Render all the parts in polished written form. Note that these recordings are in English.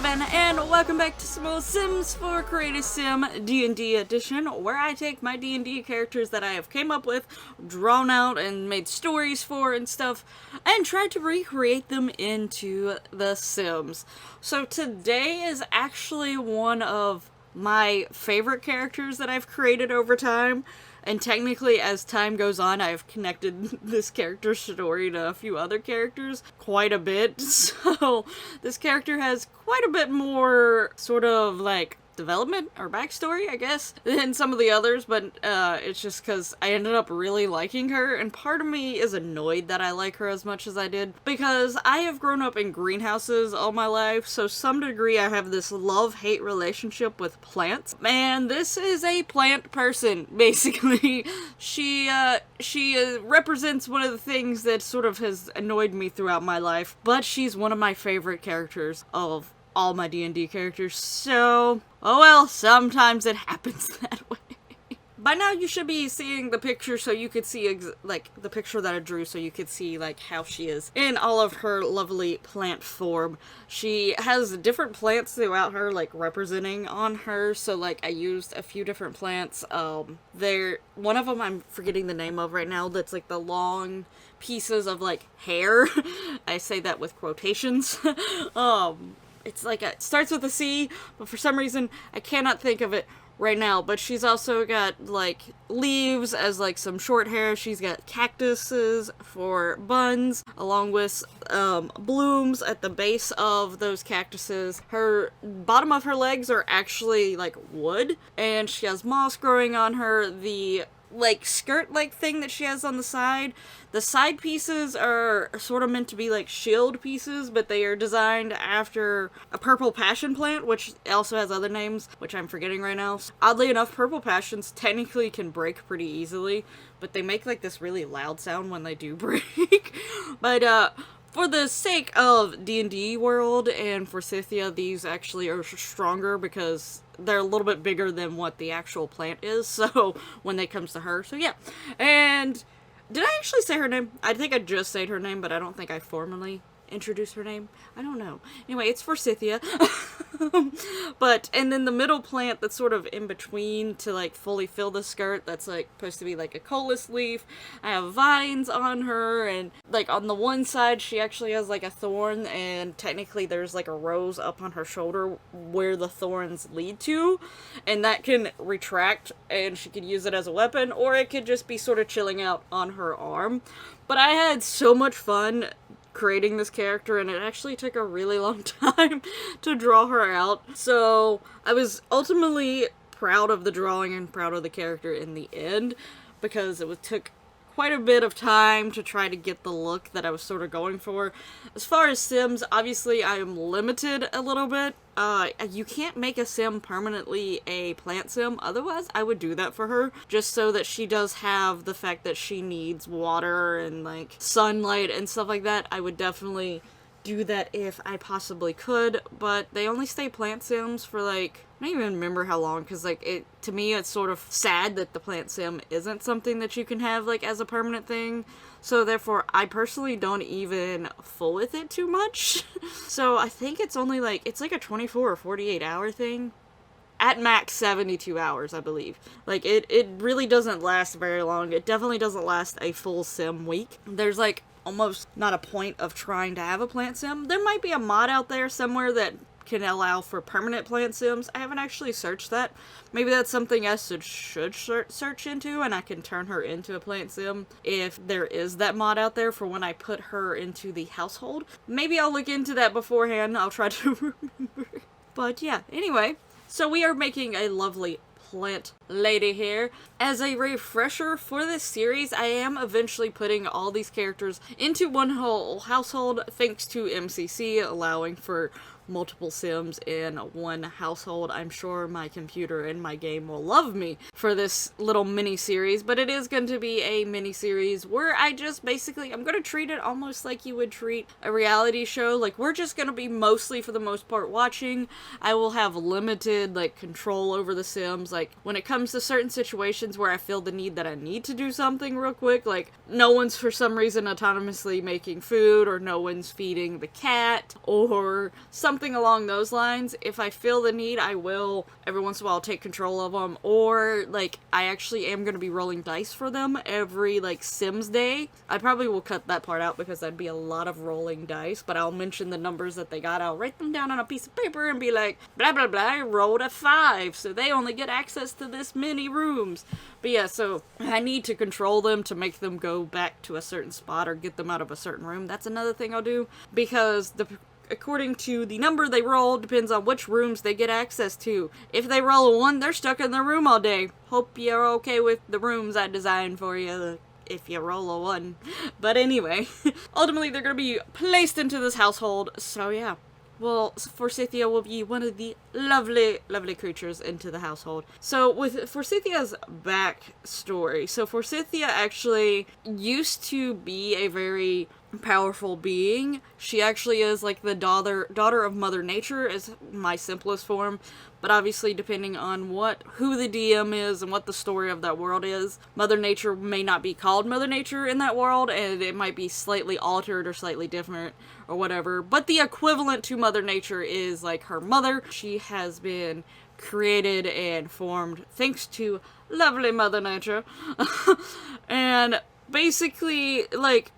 Kevin, and welcome back to some more Sims 4 Creative Sim D&D Edition, where I take my D&D characters that I have came up with, drawn out, and made stories for and stuff, and tried to recreate them into the Sims. So today is actually one of my favorite characters that I've created over time. And technically, as time goes on, I've connected this character's story to a few other characters quite a bit. So, this character has quite a bit more sort of, like, development or backstory, I guess, than some of the others, but it's just because I ended up really liking her, and part of me is annoyed that I like her as much as I did, because I have grown up in greenhouses all my life, so some degree I have this love-hate relationship with plants, and this is a plant person, basically. She represents one of the things that sort of has annoyed me throughout my life, but she's one of my favorite characters of all my D&D characters, so, oh well, sometimes it happens that way. By now you should be seeing the picture so you could see, like, the picture that I drew so you could see, like, how she is in all of her lovely plant form. She has different plants throughout her, like, representing on her, so, like, I used a few different plants. One of them I'm forgetting the name of right now, that's, like, the long pieces of, like, hair. I say that with quotations. It's like it starts with a C, but for some reason I cannot think of it right now. But she's also got like leaves as like some short hair. She's got cactuses for buns, along with blooms at the base of those cactuses. Her bottom of her legs are actually like wood, and she has moss growing on her. The like skirt-like thing that she has on the side pieces are sort of meant to be like shield pieces, but they are designed after a purple passion plant, which also has other names, which I'm forgetting right now. Oddly enough, purple passions technically can break pretty easily, but they make like this really loud sound when they do break. But for the sake of D&D world and Forsythia, these actually are stronger because they're a little bit bigger than what the actual plant is, so when it comes to her, so yeah. And did I actually say her name? I think I just said her name, but I don't think I formally introduced her name. I don't know. Anyway, it's Forsythia. And then the middle plant that's sort of in between to like fully fill the skirt, that's like supposed to be like a colas leaf. I have vines on her, and like on the one side she actually has like a thorn, and technically there's like a rose up on her shoulder where the thorns lead to, and that can retract and she could use it as a weapon, or it could just be sort of chilling out on her arm. But I had so much fun creating this character, and it actually took a really long time to draw her out. So I was ultimately proud of the drawing and proud of the character in the end, because it took quite a bit of time to try to get the look that I was sort of going for. As far as Sims, obviously I am limited a little bit. You can't make a Sim permanently a plant Sim, otherwise I would do that for her, just so that she does have the fact that she needs water and like sunlight and stuff like that. I would definitely do that if I possibly could, but they only stay plant Sims for like, I don't even remember how long, because like to me it's sort of sad that the plant sim isn't something that you can have like as a permanent thing, so therefore I personally don't even fool with it too much. So I think it's only like, it's like a 24 or 48 hour thing. At max 72 hours, I believe. Like, it really doesn't last very long. It definitely doesn't last a full sim week. There's like almost not a point of trying to have a plant sim. There might be a mod out there somewhere that can allow for permanent plant sims. I haven't actually searched that. Maybe that's something I should search into, and I can turn her into a plant sim if there is that mod out there for when I put her into the household. Maybe I'll look into that beforehand. I'll try to remember. But yeah, anyway. So we are making a lovely plant lady here. As a refresher for this series, I am eventually putting all these characters into one whole household, thanks to MCC allowing for multiple Sims in one household. I'm sure my computer and my game will love me for this little mini-series, but it is going to be a mini-series where I just basically, I'm going to treat it almost like you would treat a reality show. Like, we're just going to be mostly, for the most part, watching. I will have limited, like, control over the Sims. Like, when it comes to certain situations where I feel the need that I need to do something real quick, like, no one's for some reason autonomously making food, or no one's feeding the cat, or something something along those lines. If I feel the need, I will every once in a while take control of them, or like I actually am going to be rolling dice for them every like Sims day. I probably will cut that part out because that'd be a lot of rolling dice, but I'll mention the numbers that they got. I'll write them down on a piece of paper and be like, blah blah blah, I rolled a 5, so they only get access to this many rooms. But yeah, so I need to control them to make them go back to a certain spot or get them out of a certain room. That's another thing I'll do, because according to the number they roll, depends on which rooms they get access to. If they roll a 1, they're stuck in their room all day. Hope you're okay with the rooms I designed for you if you roll a 1. But anyway, ultimately they're going to be placed into this household, so yeah. Well, Forsythia will be one of the lovely, lovely creatures into the household. So, with Forsythia's backstory, so Forsythia actually used to be a very powerful being. She actually is like the daughter of Mother Nature, is my simplest form. But obviously, depending on who the DM is and what the story of that world is, Mother Nature may not be called Mother Nature in that world, and it might be slightly altered or slightly different or whatever. But the equivalent to Mother Nature is like her mother. She has been created and formed thanks to lovely Mother Nature. And basically, like,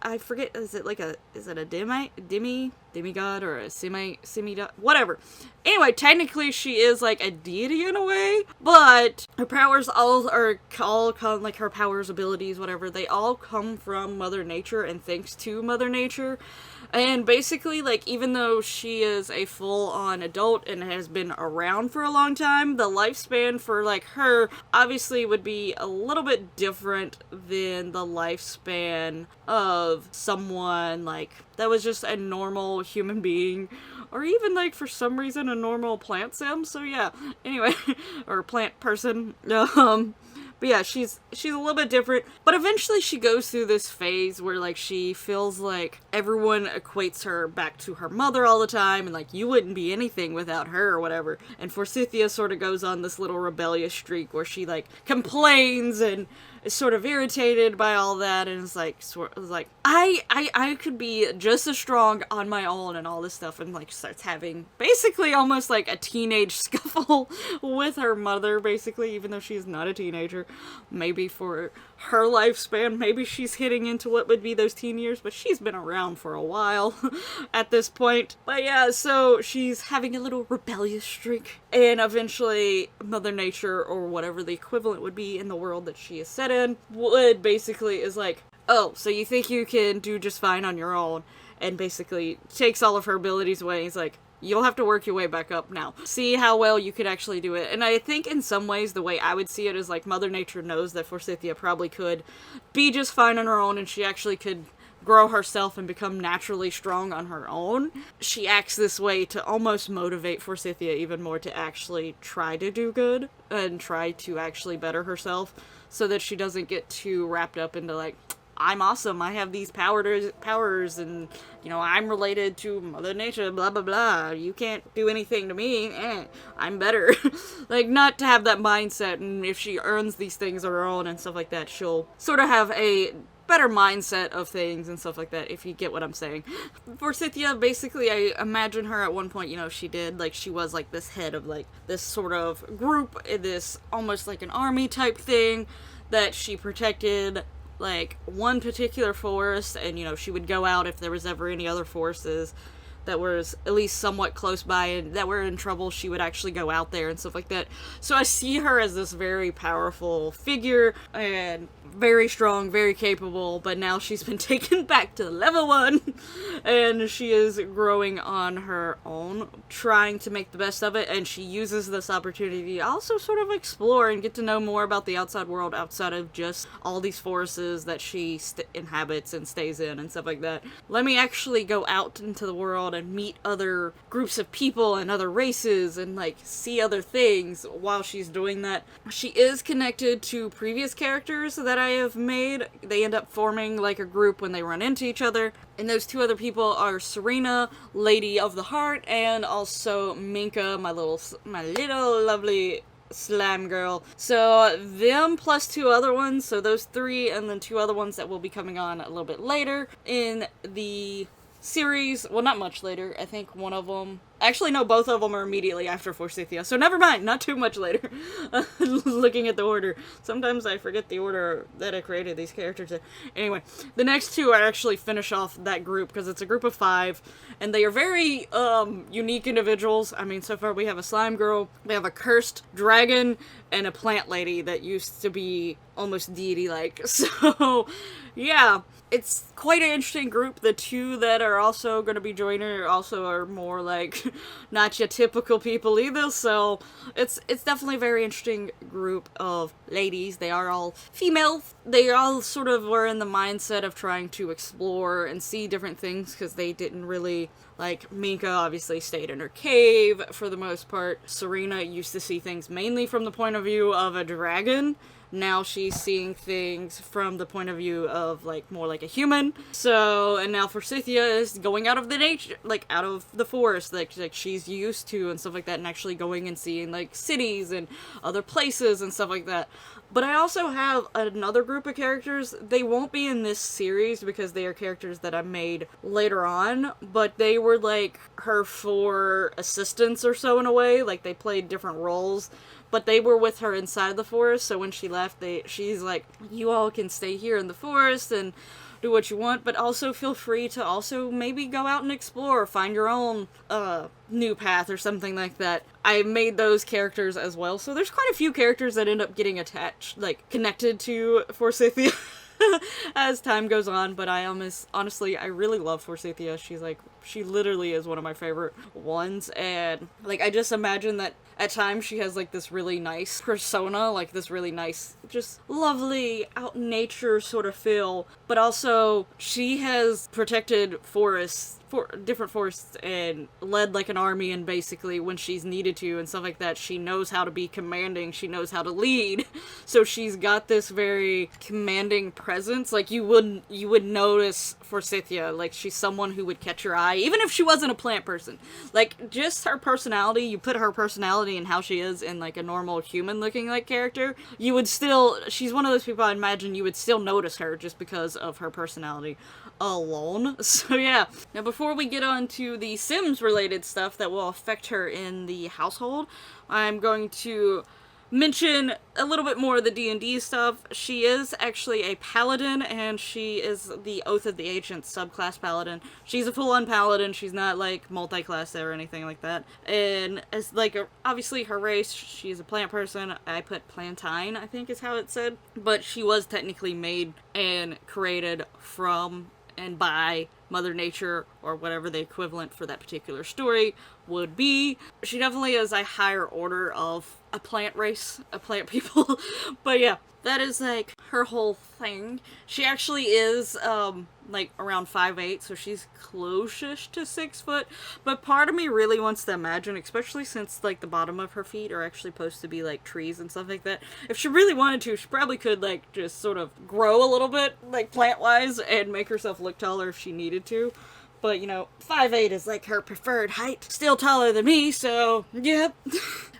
I forget, is it a demigod or a semi-god? Whatever. Anyway, technically she is like a deity in a way, but her powers all come, like her powers, abilities, whatever, they all come from Mother Nature and thanks to Mother Nature. And basically, like, even though she is a full-on adult and has been around for a long time, the lifespan for, like, her obviously would be a little bit different than the lifespan of someone, like, that was just a normal human being, or even, like, for some reason, a normal plant sim. So, yeah. Anyway, or plant person. But yeah, she's a little bit different. But eventually she goes through this phase where, like, she feels like everyone equates her back to her mother all the time, and, like, you wouldn't be anything without her or whatever. And Forsythia sort of goes on this little rebellious streak where she, like, complains and is sort of irritated by all that, and is like, I could be just as strong on my own and all this stuff, and, like, starts having basically almost like a teenage scuffle with her mother, basically, even though she's not a teenager. Maybe for her lifespan, maybe she's hitting into what would be those teen years, but she's been around for a while at this point. But yeah, so she's having a little rebellious streak, and eventually Mother Nature, or whatever the equivalent would be in the world that she is set in, would basically is like, oh, so you think you can do just fine on your own, and basically takes all of her abilities away. He's like, you'll have to work your way back up now. See how well you could actually do it. And I think in some ways the way I would see it is like Mother Nature knows that Forsythia probably could be just fine on her own, and she actually could grow herself and become naturally strong on her own. She acts this way to almost motivate Forsythia even more to actually try to do good and try to actually better herself, so that she doesn't get too wrapped up into like, I'm awesome, I have these powers, and, you know, I'm related to Mother Nature, blah, blah, blah, you can't do anything to me, I'm better. Like, not to have that mindset, and if she earns these things on her own and stuff like that, she'll sort of have a better mindset of things and stuff like that, if you get what I'm saying. Forsythia, basically, I imagine her at one point, you know, she was like this head of like this sort of group, this almost like an army type thing, that she protected like one particular forest, and, you know, she would go out if there was ever any other forces that was at least somewhat close by and that were in trouble, she would actually go out there and stuff like that. So I see her as this very powerful figure and very strong, very capable, but now she's been taken back to level 1 and she is growing on her own, trying to make the best of it, and she uses this opportunity to also sort of explore and get to know more about the outside world outside of just all these forests that she inhabits and stays in and stuff like that. Let me actually go out into the world and meet other groups of people and other races and, like, see other things while she's doing that. She is connected to previous characters that I have made. They end up forming, like, a group when they run into each other. And those two other people are Serena, Lady of the Heart, and also Minka, my little lovely slam girl. So them plus 2 other ones, so those 3, and then 2 other ones that will be coming on a little bit later in the series. Well, not much later. I think one of them... Actually, no, both of them are immediately after Forsythia. So never mind, not too much later. Looking at the order. Sometimes I forget the order that I created these characters in. Anyway, the next two I actually finish off that group because it's a group of 5. And they are very unique individuals. I mean, so far we have a slime girl, we have a cursed dragon, and a plant lady that used to be almost deity-like. So, yeah. It's quite an interesting group. The 2 that are also going to be joining also are more like not your typical people either, so it's definitely a very interesting group of ladies. They are all female. They all sort of were in the mindset of trying to explore and see different things because they didn't really... Like, Minka obviously stayed in her cave for the most part. Serena used to see things mainly from the point of view of a dragon. Now she's seeing things from the point of view of, like, more like a human. So, and now Forsythia is going out of the nature, like, out of the forest, like she's used to and stuff like that, and actually going and seeing, like, cities and other places and stuff like that. But I also have another group of characters. They won't be in this series because they are characters that I made later on, but they were, like, her 4 assistants or so in a way. Like, they played different roles. But they were with her inside the forest, so when she left, she's like, you all can stay here in the forest and do what you want, but also feel free to also maybe go out and explore, find your own new path or something like that. I made those characters as well, so there's quite a few characters that end up getting attached, like, connected to Forsythia as time goes on, but honestly, I really love Forsythia. She literally is one of my favorite ones, and, like, I just imagine that at times she has, like, this really nice persona, like, this really nice, just lovely, out in nature sort of feel, but also, she has protected different forests and led, like, an army, and basically, when she's needed to and stuff like that, she knows how to be commanding, she knows how to lead, so she's got this very commanding presence. Like, you would notice Forsythia, like, she's someone who would catch your eye, even if she wasn't a plant person. Like, just her personality, you put her personality and how she is in, like, a normal human-looking, like, character, you would still, she's one of those people I imagine you would still notice her just because of her personality alone. So yeah. Now before we get on to the Sims related stuff that will affect her in the household, I'm going to mention a little bit more of the D&D stuff. She is actually a paladin, and she is the Oath of the Ancient subclass paladin. She's a full-on paladin. She's not, like, multi-class or anything like that. And as, like, obviously her race, she's a plant person. I put plantine, I think is how it said. But she was technically made and created from and by Mother Nature, or whatever the equivalent for that particular story would be. She definitely is a higher order of a plant race, a plant people. But yeah, that is, like, her whole thing. She actually is, like, around 5'8", so she's close-ish to 6 foot. But part of me really wants to imagine, especially since, like, the bottom of her feet are actually supposed to be, like, trees and stuff like that. If she really wanted to, she probably could, like, just sort of grow a little bit, like, plant-wise, and make herself look taller if she needed to. But, you know, 5'8" is, like, her preferred height. Still taller than me, so, yep.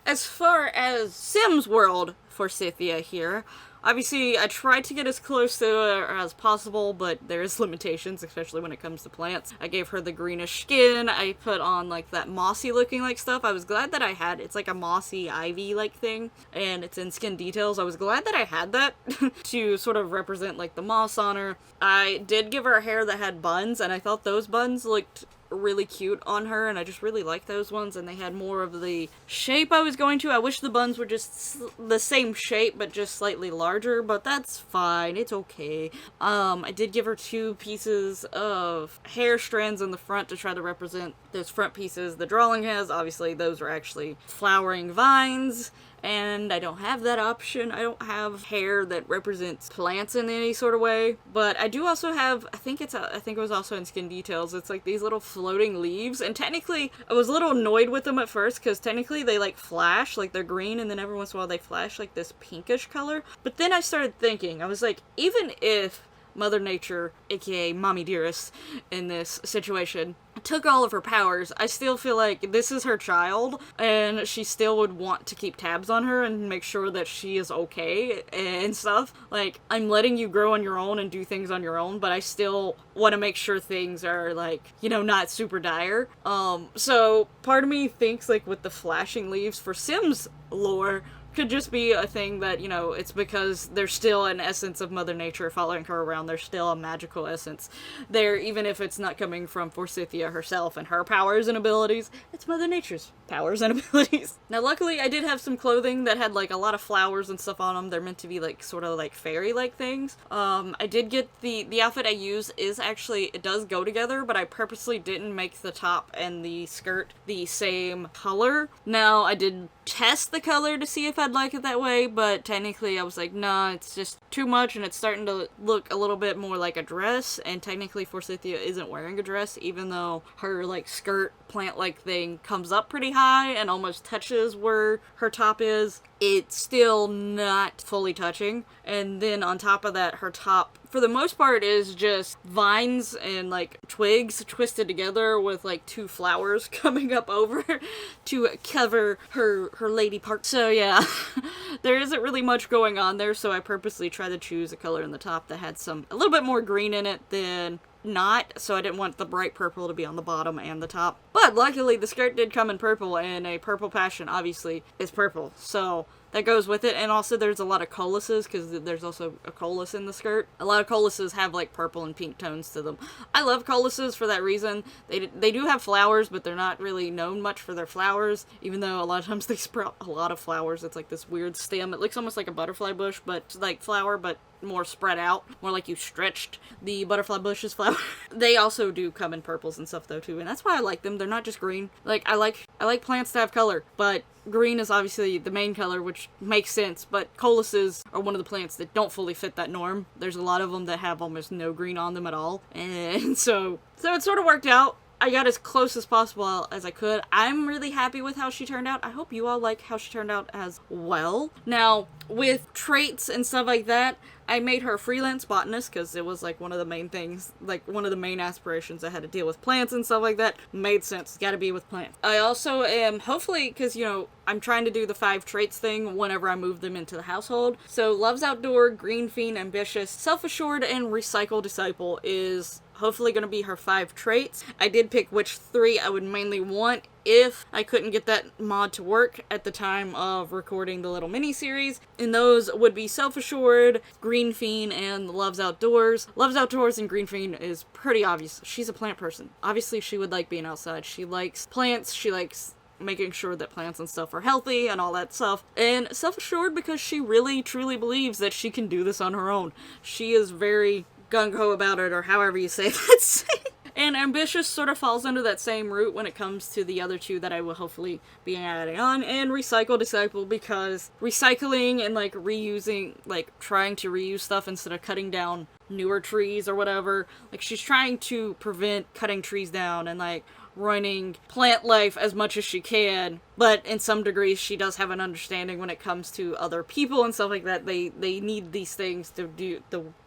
As far as Sims World Forsythia here, obviously, I tried to get as close to her as possible, but there's limitations, especially when it comes to plants. I gave her the greenish skin. I put on, like, that mossy-looking, like, stuff. I was glad that I had, it's like a mossy ivy-like thing, and it's in skin details. I was glad that I had that to sort of represent, like, the moss on her. I did give her hair that had buns, and I thought those buns looked really cute on her, and I just really like those ones, and they had more of the shape I was going to. I wish the buns were just the same shape, but just slightly larger, but that's fine. It's okay. I did give her 2 pieces of hair strands in the front to try to represent those front pieces the drawing has. Obviously, those are actually flowering vines, and I don't have that option. I don't have hair that represents plants in any sort of way. But I do also have, I think it was also in Skin Details, it's like these little floating leaves, and technically, I was a little annoyed with them at first, because technically they, like, flash, like, they're green, and then every once in a while they flash, like, this pinkish color. But then I started thinking, I was like, even if Mother Nature, aka Mommy Dearest, in this situation, took all of her powers, I still feel like this is her child, and she still would want to keep tabs on her and make sure that she is okay and stuff. Like, I'm letting you grow on your own and do things on your own, but I still want to make sure things are, like, you know, not super dire. So part of me thinks, like, with the flashing leaves for Sims lore, could just be a thing that, you know, it's because there's still an essence of Mother Nature following her around. There's still a magical essence there, even if it's not coming from Forsythia herself and her powers and abilities. It's Mother Nature's powers and abilities. Now, luckily, I did have some clothing that had, like, a lot of flowers and stuff on them. They're meant to be, like, sort of, like, fairy-like things. I did get the outfit I use is actually, it does go together, but I purposely didn't make the top and the skirt the same color. Now, I did test the color to see if I'd like it that way, but technically I was like, nah, it's just too much, and it's starting to look a little bit more like a dress, and technically Forsythia isn't wearing a dress, even though her, like, skirt plant-like thing comes up pretty high and almost touches where her top is. It's still not fully touching, and then on top of that, her top, for the most part, is just vines and, like, twigs twisted together with, like, 2 flowers coming up over to cover her lady part. So, yeah, there isn't really much going on there, so I purposely tried to choose a color in the top that had a little bit more green in it than not, so I didn't want the bright purple to be on the bottom and the top. But luckily, the skirt did come in purple, and a purple passion, obviously, is purple, so that goes with it. And also there's a lot of coluses, because there's also a colus in the skirt. A lot of coluses have, like, purple and pink tones to them. I love coluses for that reason. They do have flowers, but they're not really known much for their flowers, even though a lot of times they sprout a lot of flowers. It's like this weird stem. It looks almost like a butterfly bush, but like flower, but more spread out, more like you stretched the butterfly bush's flower. They also do come in purples and stuff though too, and that's why I like them. They're not just green. Like, I like plants to have color, but green is obviously the main color, which makes sense, but coluses are one of the plants that don't fully fit that norm. There's a lot of them that have almost no green on them at all, and so it sort of worked out. I got as close as possible as I could. I'm really happy with how she turned out. I hope you all like how she turned out as well. Now, with traits and stuff like that, I made her a freelance botanist because it was, like, one of the main things, like, one of the main aspirations. I had to deal with plants and stuff like that. Made sense. Gotta be with plants. I also am, hopefully, because, you know, I'm trying to do the 5 traits thing whenever I move them into the household. So, loves outdoor, green fiend, ambitious, self-assured, and recycle disciple is hopefully going to be her 5 traits. I did pick which 3 I would mainly want if I couldn't get that mod to work at the time of recording the little mini-series. And those would be self-assured, green fiend, and loves outdoors. Loves outdoors and green fiend is pretty obvious. She's a plant person. Obviously, she would like being outside. She likes plants. She likes making sure that plants and stuff are healthy and all that stuff. And self-assured because she really, truly believes that she can do this on her own. She is very gung-ho about it, or however you say that. And ambitious sort of falls under that same route when it comes to the other 2 that I will hopefully be adding on. And recycle disciple because recycling and, like, reusing, like, trying to reuse stuff instead of cutting down newer trees or whatever. Like, she's trying to prevent cutting trees down and, like, ruining plant life as much as she can, but in some degrees she does have an understanding when it comes to other people and stuff like that. They need these things to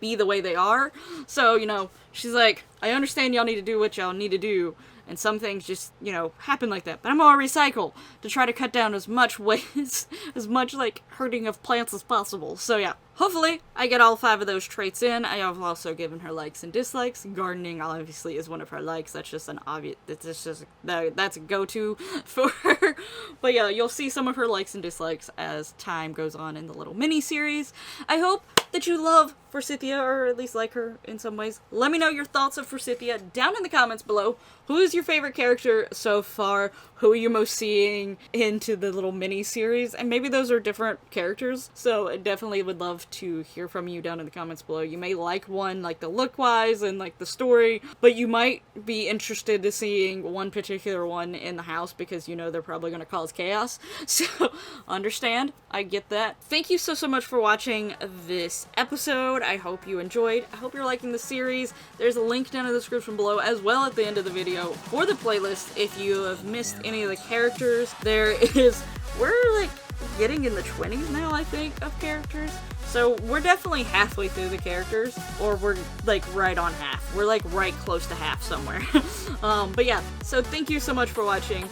be the way they are. So, you know, she's like, I understand y'all need to do what y'all need to do, and some things just, you know, happen like that, but I'm gonna recycle to try to cut down as much waste, as much, like, hurting of plants as possible. So yeah, hopefully I get all 5 of those traits in. I have also given her likes and dislikes. Gardening obviously is one of her likes. That's just an obvious, that's a go-to for her. But yeah, you'll see some of her likes and dislikes as time goes on in the little mini-series. I hope that you love Forsythia, or at least like her in some ways. Let me know your thoughts of Forsythia down in the comments below. Who is your favorite character so far? Who are you most seeing into the little mini-series? And maybe those are different characters, so I definitely would love to hear from you down in the comments below. You may like one, like the look-wise and like the story, but you might be interested to seeing one particular one in the house because you know they're probably going to cause chaos. So, understand. I get that. Thank you so much for watching this episode. I hope you enjoyed. I hope you're liking the series. There's a link down in the description below, as well at the end of the video, for the playlist if you have missed any of the characters. We're like getting in the 20s now, I think, of characters. So we're definitely halfway through the characters, or we're like right on half. We're like right close to half somewhere. But yeah, so thank you so much for watching.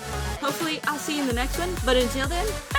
Hopefully I'll see you in the next one, but until then, bye!